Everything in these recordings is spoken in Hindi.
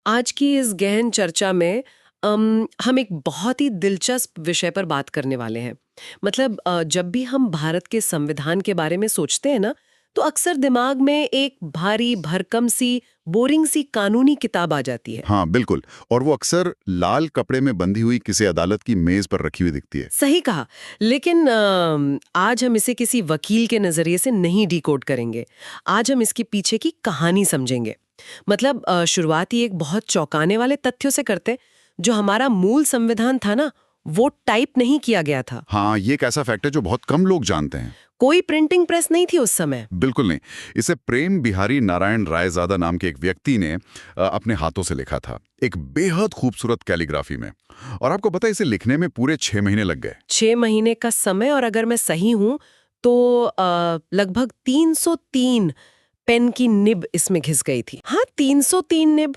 आज की इस गहन चर्चा में हम एक बहुत ही दिलचस्प विषय पर बात करने वाले हैं। मतलब जब भी हम भारत के संविधान के बारे में सोचते हैं ना, तो अक्सर दिमाग में एक भारी भरकम सी बोरिंग सी कानूनी किताब आ जाती है। हाँ, बिल्कुल। और वो अक्सर लाल कपड़े में बंधी हुई किसी अदालत की मेज पर रखी हुई दिखती है। सही कहा। लेकिन आज हम इसे किसी वकील के नजरिए से नहीं डिकोड करेंगे। आज हम इसके पीछे की कहानी समझेंगे। मतलब शुरुआत ही एक बहुत चौंकाने वाले तथ्यों से करते, जो हमारा मूल संविधान था ना, वो टाइप नहीं किया गया था। हाँ, ये एक ऐसा फैक्ट है जो बहुत कम लोग जानते हैं। कोई प्रिंटिंग प्रेस नहीं थी उस समय। बिल्कुल नहीं। इसे प्रेम बिहारी नारायण रायजादा नाम के एक व्यक्ति ने अपने हाथों से लिखा था, एक बेहद खूबसूरत कैलीग्राफी में। और आपको पता है, इसे लिखने में पूरे 6 महीने लग गए। 6 महीने का समय, और अगर मैं सही हूं तो लगभग 303 पेन की निब इसमें घिस गई थी। हाँ, 303 निब।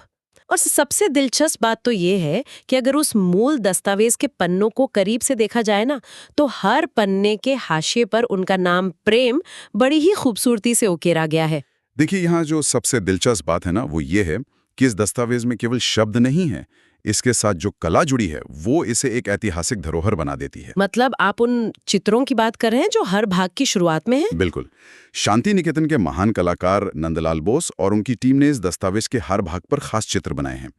और सबसे दिलचस्प बात तो ये है कि अगर उस मूल दस्तावेज के पन्नों को करीब से देखा जाए ना, तो हर पन्ने के हाशिए पर उनका नाम प्रेम बड़ी ही खूबसूरती से उकेरा गया है। देखिए, यहाँ जो सबसे दिलचस्प बात है ना, वो ये है कि इस दस्तावेज में केवल शब्द नहीं है, इसके साथ जो कला जुड़ी है वो इसे एक ऐतिहासिक धरोहर बना देती है। मतलब आप उन चित्रों की बात कर रहे हैं जो हर भाग की शुरुआत में है? बिल्कुल। शांति निकेतन के महान कलाकार नंदलाल बोस और उनकी टीम ने इस दस्तावेज के हर भाग पर खास चित्र बनाए हैं।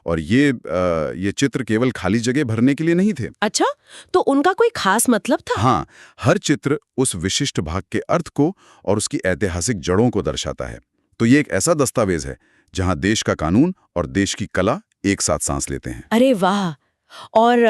और ये चित्र केवल खाली जगह भरने के लिए नहीं थे। अच्छा, तो उनका कोई खास मतलब था? हाँ, हर चित्र उस विशिष्ट भाग के अर्थ को और उसकी ऐतिहासिक जड़ों को दर्शाता है। तो ये एक ऐसा दस्तावेज है जहां देश का कानून और देश की कला एक साथ सांस लेते हैं। अरे वाह! और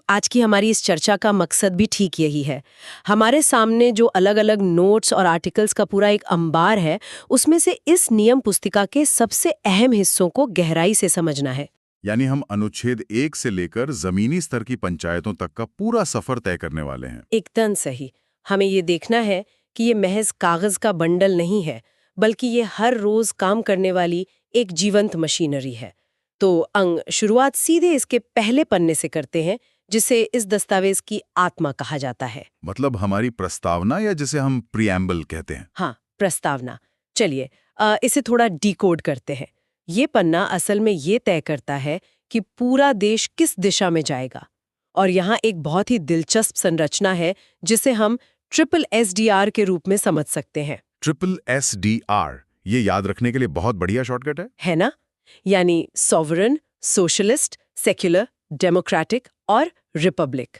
आज की हमारी इस चर्चा का मकसद भी ठीक यही है। हमारे सामने जो अलग-अलग नोट्स और आर्टिकल्स का पूरा एक अंबार है, उसमें से इस नियम पुस्तिका के सबसे अहम हिस्सों को गहराई से समझना है। यानी हम अनुच्छेद 1 से लेकर जमीनी स्तर की पंचायतों तक का पूरा सफर तय करने वाले हैं। एकदम सही। हमें ये देखना है कि ये महज कागज का बंडल नहीं है, बल्कि ये हर रोज काम करने वाली एक जीवंत मशीनरी है। तो शुरुआत सीधे इसके पहले पन्ने से करते हैं, जिसे इस दस्तावेज की आत्मा कहा जाता है। मतलब हमारी प्रस्तावना, या जिसे हम प्रीएम्बल कहते हैं। हाँ, प्रस्तावना। चलिए इसे थोड़ा डिकोड करते हैं। ये पन्ना असल में ये तय करता है कि पूरा देश किस दिशा में जाएगा। और यहाँ एक बहुत ही दिलचस्प संरचना है, जिसे हम ट्रिपल SDR के रूप में समझ सकते हैं। ट्रिपल SDR, ये याद रखने के लिए बहुत बढ़िया शॉर्टकट है ना? यानी सॉवरन, सोशलिस्ट, सेक्युलर, डेमोक्रेटिक और रिपब्लिक।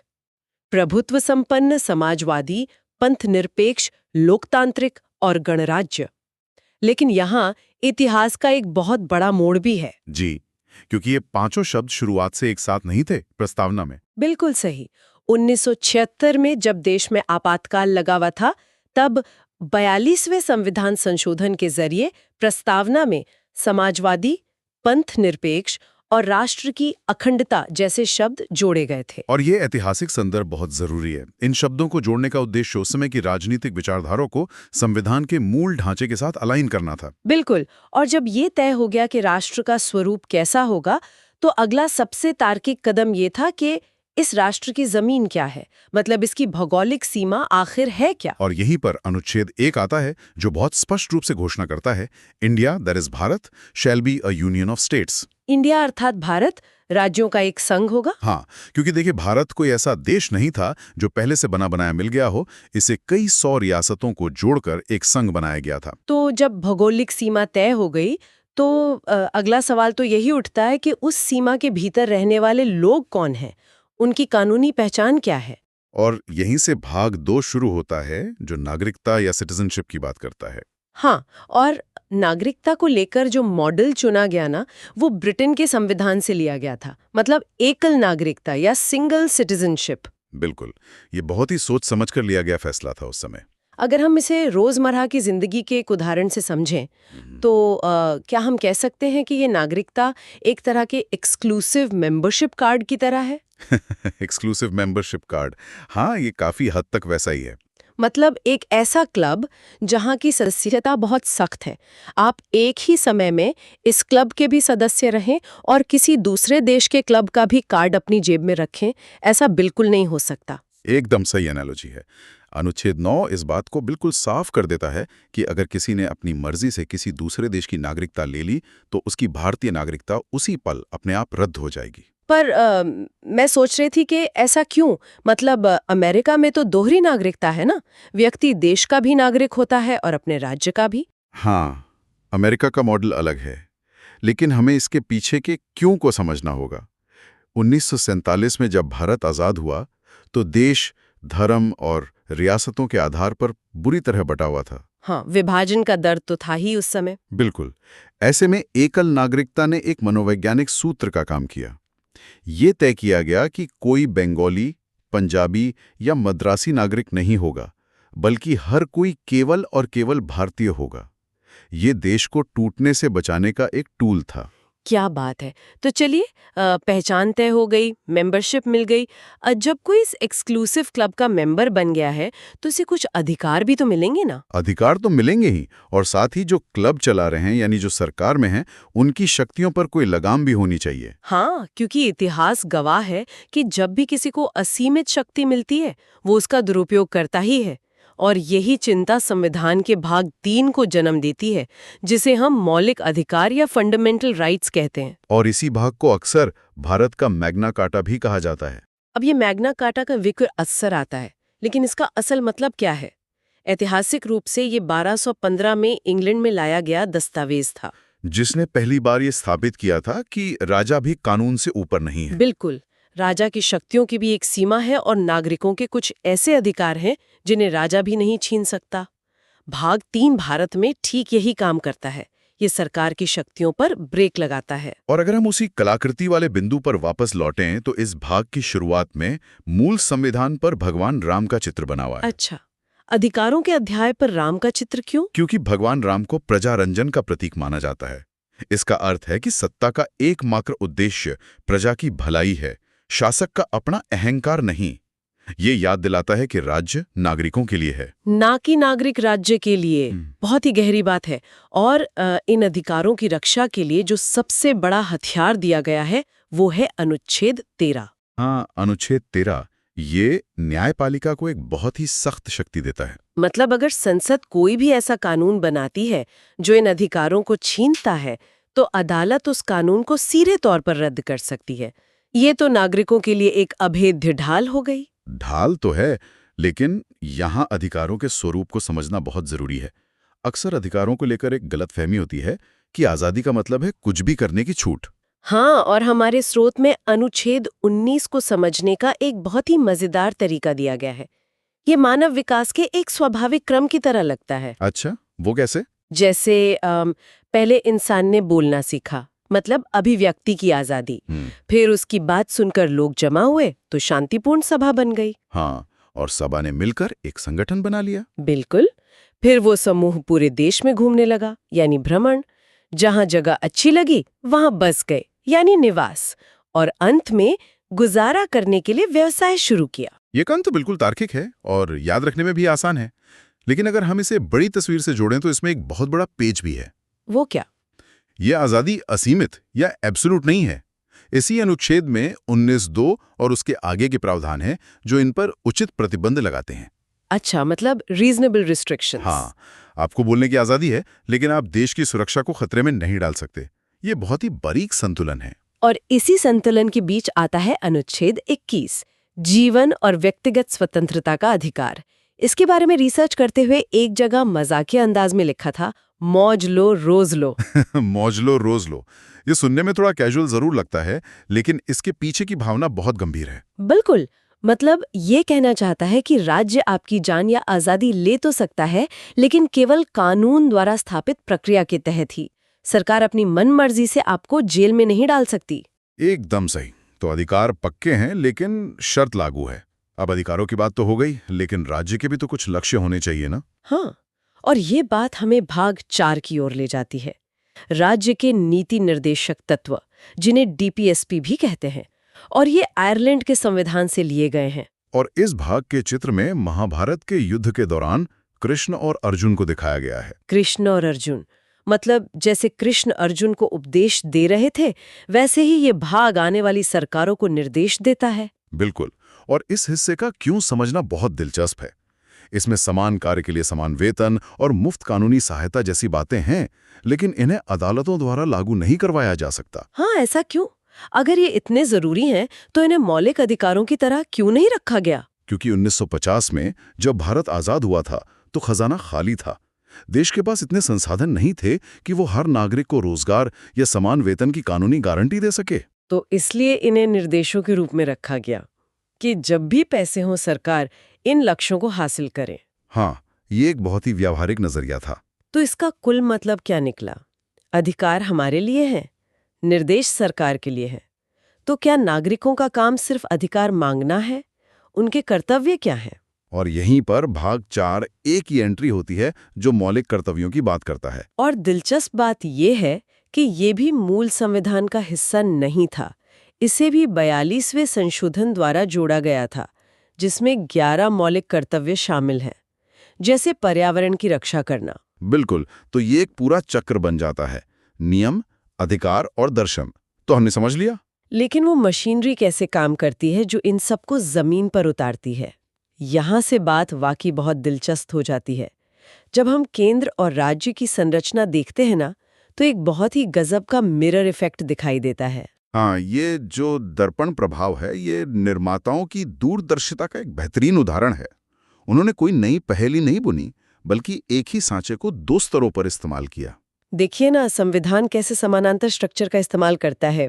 प्रभुत्व संपन्न, समाजवादी, पंथनिरपेक्ष, लोकतांत्रिक और गणराज्य। लेकिन यहाँ इतिहास का एक बहुत बड़ा मोड़ भी है। जी, क्योंकि ये पांचों शब्द शुरुआत से एक साथ नहीं थे प्रस्तावना में। बिल्कुल सही। 1976 में जब देश में आपातकाल लगा हुआ था, तब 42वें संविधान संशोधन के जरिए प्रस्तावना में समाजवादी, पंथ निरपेक्ष और राष्ट्र की अखंडता जैसे शब्द जोड़े गए थे। और ये ऐतिहासिक संदर्भ बहुत जरूरी है। इन शब्दों को जोड़ने का उद्देश्य उस समय की राजनीतिक विचारधारा को संविधान के मूल ढांचे के साथ अलाइन करना था। बिल्कुल। और जब ये तय हो गया कि राष्ट्र का स्वरूप कैसा होगा, तो अगला सबसे तार्किक कदम ये था कि इस राष्ट्र की जमीन क्या है, मतलब इसकी भौगोलिक सीमा आखिर है क्या। और यहीं पर अनुच्छेद 1 आता है, जो बहुत स्पष्ट रूप से घोषणा करता है, India, that is Bharat, shall be a union of states. India अर्थात भारत राज्यों का एक संघ होगा। हाँ, क्योंकि देखिए, भारत कोई ऐसा देश नहीं था जो पहले से बना बनाया मिल गया हो। इसे कई 100 रियासतों को जोड़कर एक संघ बनाया गया था। तो जब भौगोलिक सीमा तय हो गई, तो अगला सवाल तो यही उठता है कि उस सीमा के भीतर रहने वाले लोग कौन हैं, उनकी कानूनी पहचान क्या है। और यहीं से भाग 2 शुरू होता है, जो नागरिकता या सिटीजनशिप की बात करता है। हाँ, और नागरिकता को लेकर जो मॉडल चुना गया ना, वो ब्रिटेन के संविधान से लिया गया था। मतलब एकल नागरिकता या सिंगल सिटीजनशिप। बिल्कुल, ये बहुत ही सोच समझ कर लिया गया फैसला था उस समय। अगर हम इसे रोजमर्रा की जिंदगी के एक उदाहरण से समझें, तो क्या हम कह सकते हैं कि ये नागरिकता एक तरह के एक्सक्लूसिव मेंबरशिप कार्ड की तरह है? एक्सक्लूसिव मेंबरशिप कार्ड, हाँ, ये काफी हद तक वैसा ही है। मतलब एक ऐसा क्लब जहां की सदस्यता बहुत सख्त है। आप एक ही समय में इस क्लब के भी सदस्य रहें और किसी दूसरे देश के क्लब का भी कार्ड अपनी जेब में रखें, ऐसा बिल्कुल नहीं हो सकता। एकदम सही एनालॉजी है। अनुच्छेद 9 इस बात को बिल्कुल साफ कर देता है कि अगर किसी ने अपनी मर्जी से किसी दूसरे देश की नागरिकता ले ली तो उसकी भारतीय नागरिकता उसी पल अपने आप रद्द हो जाएगी। पर मैं सोच रही थी कि ऐसा क्यों? मतलब अमेरिका में तो दोहरी नागरिकता है ना, व्यक्ति देश का भी नागरिक होता है और अपने राज्य का भी। हाँ, अमेरिका का मॉडल अलग है, लेकिन हमें इसके पीछे के क्यों को समझना होगा। 1947 में जब भारत आज़ाद हुआ तो देश धर्म और रियासतों के आधार पर बुरी तरह बटा हुआ था। हाँ, विभाजन का दर्द तो था ही उस समय। बिल्कुल। ऐसे में एकल नागरिकता ने एक मनोवैज्ञानिक सूत्र का काम किया। ये तय किया गया कि कोई बंगाली, पंजाबी या मद्रासी नागरिक नहीं होगा, बल्कि हर कोई केवल और केवल भारतीय होगा। ये देश को टूटने से बचाने का एक टूल था। क्या बात है। तो चलिए, पहचान तय हो गई, मेंबरशिप मिल गई। जब कोई इस एक्सक्लूसिव क्लब का मेंबर बन गया है तो उसे कुछ अधिकार भी तो मिलेंगे ना? अधिकार तो मिलेंगे ही, और साथ ही जो क्लब चला रहे हैं यानी जो सरकार में हैं, उनकी शक्तियों पर कोई लगाम भी होनी चाहिए। हाँ, क्योंकि इतिहास गवाह है कि जब भी किसी को असीमित शक्ति मिलती है वो उसका दुरुपयोग करता ही है। और यही चिंता संविधान के भाग 3 को जन्म देती है, जिसे हम मौलिक अधिकार या फंडामेंटल राइट्स कहते हैं। और इसी भाग को अक्सर भारत का मैग्ना कार्टा भी कहा जाता है। अब ये मैग्ना कार्टा का जिक्र अक्सर आता है, लेकिन इसका असल मतलब क्या है? ऐतिहासिक रूप से ये 1215 में इंग्लैंड में लाया गया दस्तावेज था, जिसने पहली बार ये स्थापित किया था कि राजा भी कानून से ऊपर नहीं है। बिल्कुल। राजा की शक्तियों की भी एक सीमा है और नागरिकों के कुछ ऐसे अधिकार हैं जिन्हें राजा भी नहीं छीन सकता। भाग 3 भारत में ठीक यही काम करता है। ये सरकार की शक्तियों पर ब्रेक लगाता है। और अगर हम उसी कलाकृति वाले बिंदु पर वापस लौटें तो इस भाग की शुरुआत में मूल संविधान पर भगवान राम का चित्र बना हुआ है। अच्छा, अधिकारों के अध्याय पर राम का चित्र क्यों? क्योंकि भगवान राम को प्रजारंजन का प्रतीक माना जाता है। इसका अर्थ है कि सत्ता का एकमात्र उद्देश्य प्रजा की भलाई है, शासक का अपना अहंकार नहीं। ये याद दिलाता है कि राज्य नागरिकों के लिए है, ना कि नागरिक राज्य के लिए। बहुत ही गहरी बात है। और इन अधिकारों की रक्षा के लिए जो सबसे बड़ा हथियार दिया गया है वो है अनुच्छेद 13। हाँ, अनुच्छेद 13 ये न्यायपालिका को एक बहुत ही सख्त शक्ति देता है। मतलब अगर संसद कोई भी ऐसा कानून बनाती है जो इन अधिकारों को छीनता है तो अदालत उस कानून को सीधे तौर पर रद्द कर सकती है। ये तो नागरिकों के लिए एक अभेद्य ढाल हो गई। ढाल तो है, लेकिन यहाँ अधिकारों के स्वरूप को समझना बहुत जरूरी है। अक्सर अधिकारों को लेकर एक गलतफहमी होती है कि आज़ादी का मतलब है कुछ भी करने की छूट। हाँ, और हमारे स्रोत में अनुच्छेद 19 को समझने का एक बहुत ही मजेदार तरीका दिया गया है। ये मानव विकास के एक स्वाभाविक क्रम की तरह लगता है। अच्छा, वो कैसे? जैसे पहले इंसान ने बोलना सीखा, मतलब अभिव्यक्ति की आजादी। फिर उसकी बात सुनकर लोग जमा हुए तो शांतिपूर्ण सभा बन गई। हाँ, और सभा ने मिलकर एक संगठन बना लिया। बिल्कुल। फिर वो समूह पूरे देश में घूमने लगा, यानी भ्रमण। जहां जगह अच्छी लगी वहां बस गए, यानी निवास। और अंत में गुजारा करने के लिए व्यवसाय शुरू किया। ये काम तो बिल्कुल तार्किक है और याद रखने में भी आसान है, लेकिन अगर हम इसे बड़ी तस्वीर से जोड़ें तो इसमें एक बहुत बड़ा पेच भी है। वो क्या? यह आज़ादी असीमित या एब्सोल्यूट नहीं है। इसी अनुच्छेद में 19(2) और उसके आगे के प्रावधान हैं जो इन पर उचित प्रतिबंध लगाते हैं। अच्छा, मतलब रीजनेबल रिस्ट्रिक्शंस। हाँ, आपको बोलने की आज़ादी है, लेकिन आप देश की सुरक्षा को खतरे में नहीं डाल सकते। ये बहुत ही बारीक संतुलन है। और इसी संतुलन के बीच आता है अनुच्छेद 21, जीवन और व्यक्तिगत स्वतंत्रता का अधिकार। इसके बारे में रिसर्च करते हुए एक जगह मजाकिया अंदाज में लिखा था, मौज लो रोज लो। मौज लो रोज लो। ये सुनने में थोड़ा कैजुअल जरूर लगता है, लेकिन इसके पीछे की भावना बहुत गंभीर है। बिल्कुल। मतलब ये कहना चाहता है कि राज्य आपकी जान या आजादी ले तो सकता है, लेकिन केवल कानून द्वारा स्थापित प्रक्रिया के तहत ही। सरकार अपनी मनमर्जी से आपको जेल में नहीं डाल सकती। एकदम सही। तो अधिकार पक्के हैं, लेकिन शर्त लागू है। अब अधिकारों की बात तो हो गई, लेकिन राज्य के भी तो कुछ लक्ष्य होने चाहिए ना? हाँ, और ये बात हमें भाग 4 की ओर ले जाती है। राज्य के नीति निर्देशक तत्व, जिन्हें डीपीएसपी भी कहते हैं, और ये आयरलैंड के संविधान से लिए गए हैं। और इस भाग के चित्र में महाभारत के युद्ध के दौरान कृष्ण और अर्जुन को दिखाया गया है। कृष्ण और अर्जुन, मतलब जैसे कृष्ण अर्जुन को उपदेश दे रहे थे, वैसे ही ये भाग आने वाली सरकारों को निर्देश देता है। बिल्कुल। और इस हिस्से का क्यों समझना बहुत दिलचस्प है। इसमें समान कार्य के लिए समान वेतन और मुफ्त कानूनी सहायता जैसी बातें हैं, लेकिन इन्हें अदालतों द्वारा लागू नहीं करवाया जा सकता। हाँ, ऐसा क्यों? अगर ये इतने जरूरी हैं, तो इन्हें मौलिक अधिकारों की तरह क्यों नहीं रखा गया? क्योंकि 1950 में जब भारत आजाद हुआ था तो खजाना खाली था। देश के पास इतने संसाधन नहीं थे कि वो हर नागरिक को रोजगार या समान वेतन की कानूनी गारंटी दे सके। तो इसलिए इन्हें निर्देशों के रूप में रखा गया कि जब भी पैसे हों, सरकार इन लक्ष्यों को हासिल करे। हाँ, ये एक बहुत ही व्यावहारिक नजरिया था। तो इसका कुल मतलब क्या निकला? अधिकार हमारे लिए है, निर्देश सरकार के लिए है। तो क्या नागरिकों का काम सिर्फ अधिकार मांगना है? उनके कर्तव्य क्या हैं? और यहीं पर भाग 4A की एंट्री होती है जो मौलिक कर्तव्यों की बात करता है। और दिलचस्प बात यह है कि ये भी मूल संविधान का हिस्सा नहीं था। इसे भी 42वें संशोधन द्वारा जोड़ा गया था, जिसमें 11 मौलिक कर्तव्य शामिल हैं, जैसे पर्यावरण की रक्षा करना। बिल्कुल, तो ये एक पूरा चक्र बन जाता है, नियम, अधिकार और दर्शन। तो हमने समझ लिया। लेकिन वो मशीनरी कैसे काम करती है जो इन सबको जमीन पर उतारती है? यहाँ से बात वाकई बहुत दिलचस्प हो जाती है। जब हम केंद्र और राज्य की संरचना देखते हैं ना, तो एक बहुत ही गजब का मिरर इफेक्ट दिखाई देता है। हाँ, ये जो दर्पण प्रभाव है, ये निर्माताओं की दूरदर्शिता का एक बेहतरीन उदाहरण है। उन्होंने कोई नई पहेली नहीं बुनी, बल्कि एक ही सांचे को 2 स्तरों पर इस्तेमाल किया। देखिए ना, संविधान कैसे समानांतर स्ट्रक्चर का इस्तेमाल करता है।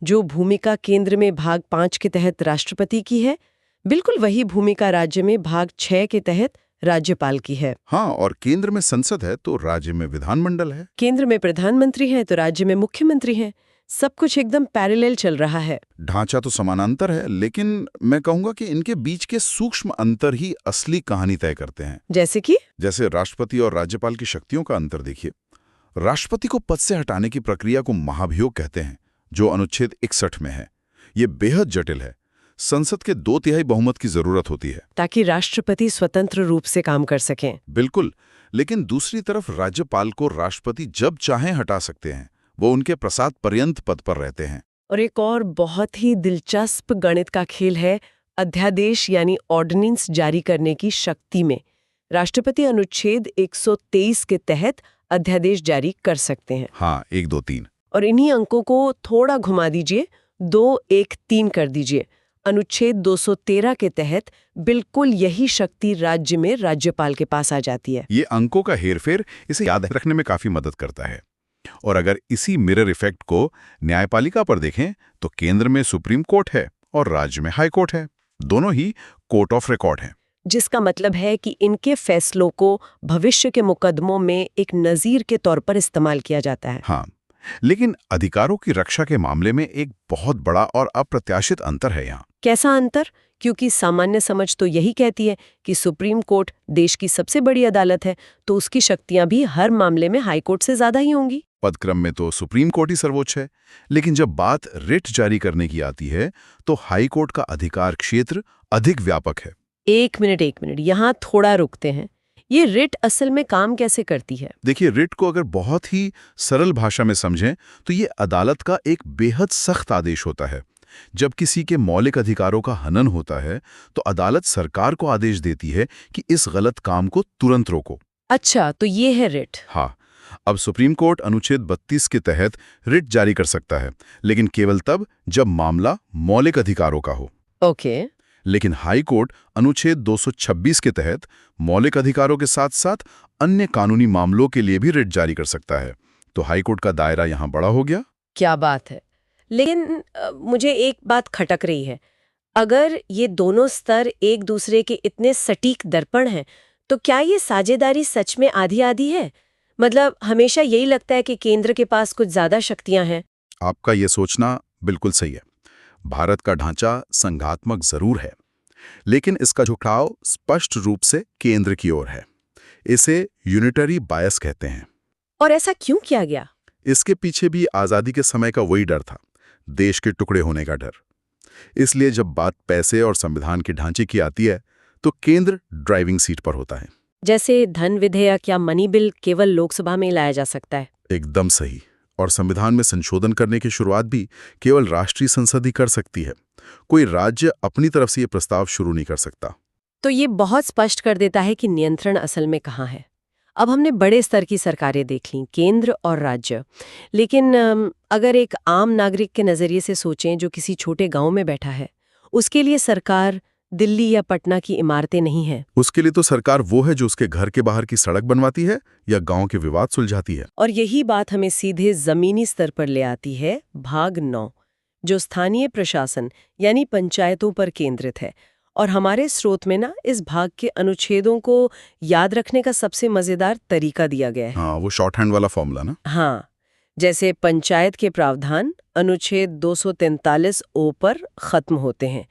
जो भूमिका केंद्र में भाग 5 के तहत राष्ट्रपति की है, बिल्कुल वही भूमिका राज्य में भाग 6 के तहत राज्यपाल की है। हाँ, और केंद्र में संसद है तो राज्य में विधानमंडल है। केंद्र में प्रधानमंत्री है तो राज्य में मुख्यमंत्री है। सब कुछ एकदम पैरेलल चल रहा है। ढांचा तो समानांतर है, लेकिन मैं कहूंगा कि इनके बीच के सूक्ष्म अंतर ही असली कहानी तय करते हैं। जैसे राष्ट्रपति और राज्यपाल की शक्तियों का अंतर देखिए। राष्ट्रपति को पद से हटाने की प्रक्रिया को महाभियोग कहते हैं, जो अनुच्छेद 61 में है। ये बेहद जटिल है। संसद के 2/3 बहुमत की जरूरत होती है ताकि राष्ट्रपति स्वतंत्र रूप से काम कर सकें। बिल्कुल, लेकिन दूसरी तरफ राज्यपाल को राष्ट्रपति जब चाहें हटा सकते हैं। वो उनके प्रसाद पर्यंत पद पर रहते हैं। और एक और बहुत ही दिलचस्प गणित का खेल है अध्यादेश यानी ऑर्डिनेंस जारी करने की शक्ति में। राष्ट्रपति अनुच्छेद 123 के तहत अध्यादेश जारी कर सकते हैं। हाँ, 1, 2, 3। और इन्हीं अंकों को थोड़ा घुमा दीजिए, 2, 1, 3 कर दीजिए। अनुच्छेद 213 के तहत बिल्कुल यही शक्ति राज्य में राज्यपाल के पास आ जाती है। ये अंकों का हेरफेर इसे याद रखने में काफी मदद करता है। और अगर इसी मिरर इफेक्ट को न्यायपालिका पर देखें तो केंद्र में सुप्रीम कोर्ट है और राज्य में हाई कोर्ट है। दोनों ही कोर्ट ऑफ रिकॉर्ड हैं। जिसका मतलब है कि इनके फैसलों को भविष्य के मुकदमों में एक नजीर के तौर पर इस्तेमाल किया जाता है। हाँ, लेकिन अधिकारों की रक्षा के मामले में एक बहुत बड़ा और अप्रत्याशित अंतर है यहाँ। कैसा अंतर? क्योंकि सामान्य समझ तो यही कहती है कि सुप्रीम कोर्ट देश की सबसे बड़ी अदालत है, तो उसकी शक्तियां भी हर मामले में हाई कोर्ट से ज्यादा ही होंगी। पदक्रम में तो सुप्रीम कोर्ट ही सर्वोच्च है, लेकिन जब बात रिट जारी करने की आती है तो हाई कोर्ट का अधिकार क्षेत्र अधिक व्यापक है। एक मिनट, यहाँ थोड़ा रुकते हैं। ये रिट असल में काम कैसे करती है? देखिए, रिट को अगर बहुत ही सरल भाषा में समझें तो ये अदालत का एक बेहद सख्त आदेश होता है। जब किसी के मौलिक अधिकारों का हनन होता है तो अदालत सरकार को आदेश देती है कि इस गलत काम को तुरंत रोको। अच्छा, तो ये है रिट। हाँ, अब सुप्रीम कोर्ट अनुच्छेद 32 के तहत रिट जारी कर सकता है, लेकिन केवल तब जब मामला मौलिक अधिकारों का हो। ओके। लेकिन हाई कोर्ट अनुच्छेद 226 के तहत मौलिक अधिकारों के साथ साथ अन्य कानूनी मामलों के लिए भी रिट जारी कर सकता है। तो हाई कोर्ट का दायरा यहाँ बड़ा हो गया। क्या बात है। लेकिन मुझे एक बात खटक रही है। अगर ये दोनों स्तर एक दूसरे के इतने सटीक दर्पण हैं, तो क्या ये साझेदारी सच में आधी आधी है? मतलब हमेशा यही लगता है कि केंद्र के पास कुछ ज्यादा शक्तियां हैं। आपका ये सोचना बिल्कुल सही है। भारत का ढांचा संघात्मक जरूर है, लेकिन इसका झुकाव स्पष्ट रूप से केंद्र की ओर है। इसे यूनिटरी बायस कहते हैं। और ऐसा क्यों किया गया? इसके पीछे भी आजादी के समय का वही डर था, देश के टुकड़े होने का डर। इसलिए जब बात पैसे और संविधान के ढांचे की आती है तो केंद्र ड्राइविंग सीट पर होता है। जैसे धन विधेयक या मनी बिल केवल लोकसभा में लाया जा सकता है। एकदम सही। और संविधान में संशोधन करने की शुरुआत भी केवल राष्ट्रीय संसद ही कर सकती है। कोई राज्य अपनी तरफ से ये प्रस्ताव शुरू नहीं कर सकता। तो ये बहुत स्पष्ट कर देता है कि नियंत्रण असल में कहाँ है। अब हमने बड़े स्तर की सरकारें देख लीं, केंद्र और राज्य, लेकिन अगर एक आम नागरिक के नज़रिए से सोचें जो किसी छोटे गांव में बैठा है, उसके लिए सरकार दिल्ली या पटना की इमारतें नहीं है। उसके लिए तो सरकार वो है जो उसके घर के बाहर की सड़क बनवाती है या गांव के विवाद सुलझाती है। और यही बात हमें सीधे जमीनी स्तर पर ले आती है भाग 9, जो स्थानीय प्रशासन यानी पंचायतों पर केंद्रित है। और हमारे स्रोत में ना इस भाग के अनुच्छेदों को याद रखने का सबसे मजेदार तरीका दिया गया है। हाँ, वो शॉर्ट हैंड वाला फॉर्मूला ना। हाँ, जैसे पंचायत के प्रावधान अनुच्छेद 243 ओ पर खत्म होते हैं,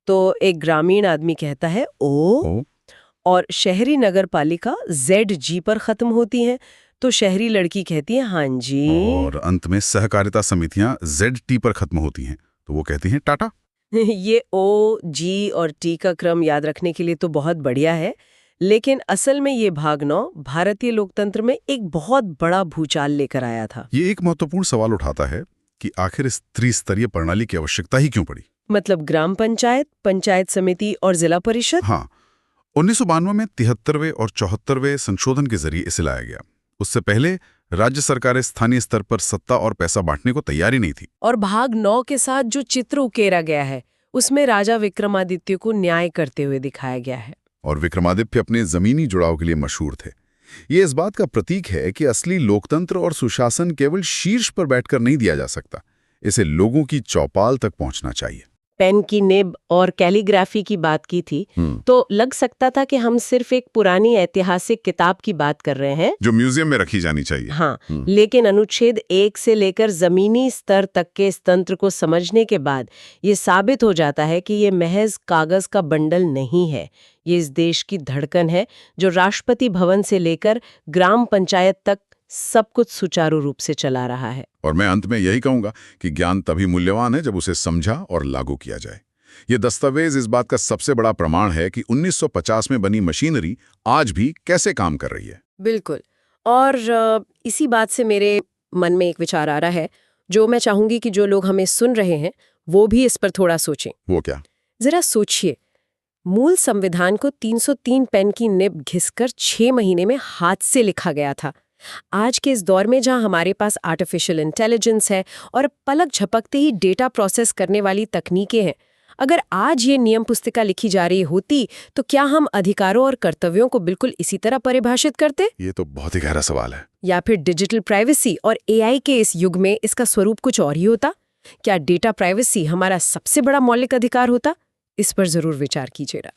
तो एक ग्रामीण आदमी कहता है ओ, और शहरी नगर पालिका ZG पर खत्म होती हैं, तो शहरी लड़की कहती है हाँ जी। और अंत में सहकारिता समितियां ZT पर खत्म होती हैं, तो वो कहती हैं टाटा। ये O, G और T का क्रम याद रखने के लिए तो बहुत बढ़िया है, लेकिन असल में ये भाग 9 भारतीय लोकतंत्र में एक बहुत बड़ा भूचाल लेकर आया था। ये एक महत्वपूर्ण सवाल उठाता है कि आखिर इस त्रिस्तरीय प्रणाली की आवश्यकता ही क्यों पड़ी। मतलब ग्राम पंचायत, पंचायत समिति और जिला परिषद। हाँ, 1992 में 73वें और 74वें संशोधन के जरिए इसे लाया गया। उससे पहले राज्य सरकारें स्थानीय स्तर पर सत्ता और पैसा बांटने को तैयार ही नहीं थी। और भाग 9 के साथ जो चित्र उकेरा गया है, उसमें राजा विक्रमादित्य को न्याय करते हुए दिखाया गया है। और विक्रमादित्य अपने जमीनी जुड़ाव के लिए मशहूर थे। ये इस बात का प्रतीक है कि असली लोकतंत्र और सुशासन केवल शीर्ष पर बैठकर नहीं दिया जा सकता, इसे लोगों की चौपाल तक पहुंचना चाहिए। पेन की निब और कैलीग्राफी की बात की थी, तो लग सकता था कि हम सिर्फ एक पुरानी ऐतिहासिक किताब की बात कर रहे हैं जो म्यूजियम में रखी जानी चाहिए। हाँ, लेकिन अनुच्छेद 1 से लेकर जमीनी स्तर तक के इस तंत्र को समझने के बाद ये साबित हो जाता है कि ये महज कागज का बंडल नहीं है। ये इस देश की धड़कन है जो राष्ट्रपति भवन से लेकर ग्राम पंचायत तक सब कुछ सुचारू रूप से चला रहा है। और मैं अंत में यही कहूंगा कि ज्ञान तभी मूल्यवान है जब उसे समझा और लागू किया जाए। ये दस्तावेज इस बात का सबसे बड़ा प्रमाण है कि 1950 में बनी मशीनरी आज भी कैसे काम कर रही है। बिल्कुल। और इसी बात से मेरे मन में एक विचार आ रहा है जो मैं चाहूंगी कि जो लोग हमें सुन रहे हैं वो भी इस पर थोड़ा सोचें। वो क्या? जरा सोचिए, मूल संविधान को 303 पेन की निब घिसकर 6 महीने में हाथ से लिखा गया था। आज के इस दौर में जहां हमारे पास आर्टिफिशियल इंटेलिजेंस है और पलक झपकते ही डेटा प्रोसेस करने वाली तकनीकें हैं, अगर आज ये नियम पुस्तिका लिखी जा रही होती तो क्या हम अधिकारों और कर्तव्यों को बिल्कुल इसी तरह परिभाषित करते? ये तो बहुत ही गहरा सवाल है। या फिर डिजिटल प्राइवेसी और AI के इस युग में इसका स्वरूप कुछ और ही होता? क्या डेटा प्राइवेसी हमारा सबसे बड़ा मौलिक अधिकार होता? इस पर जरूर विचार कीजिएगा।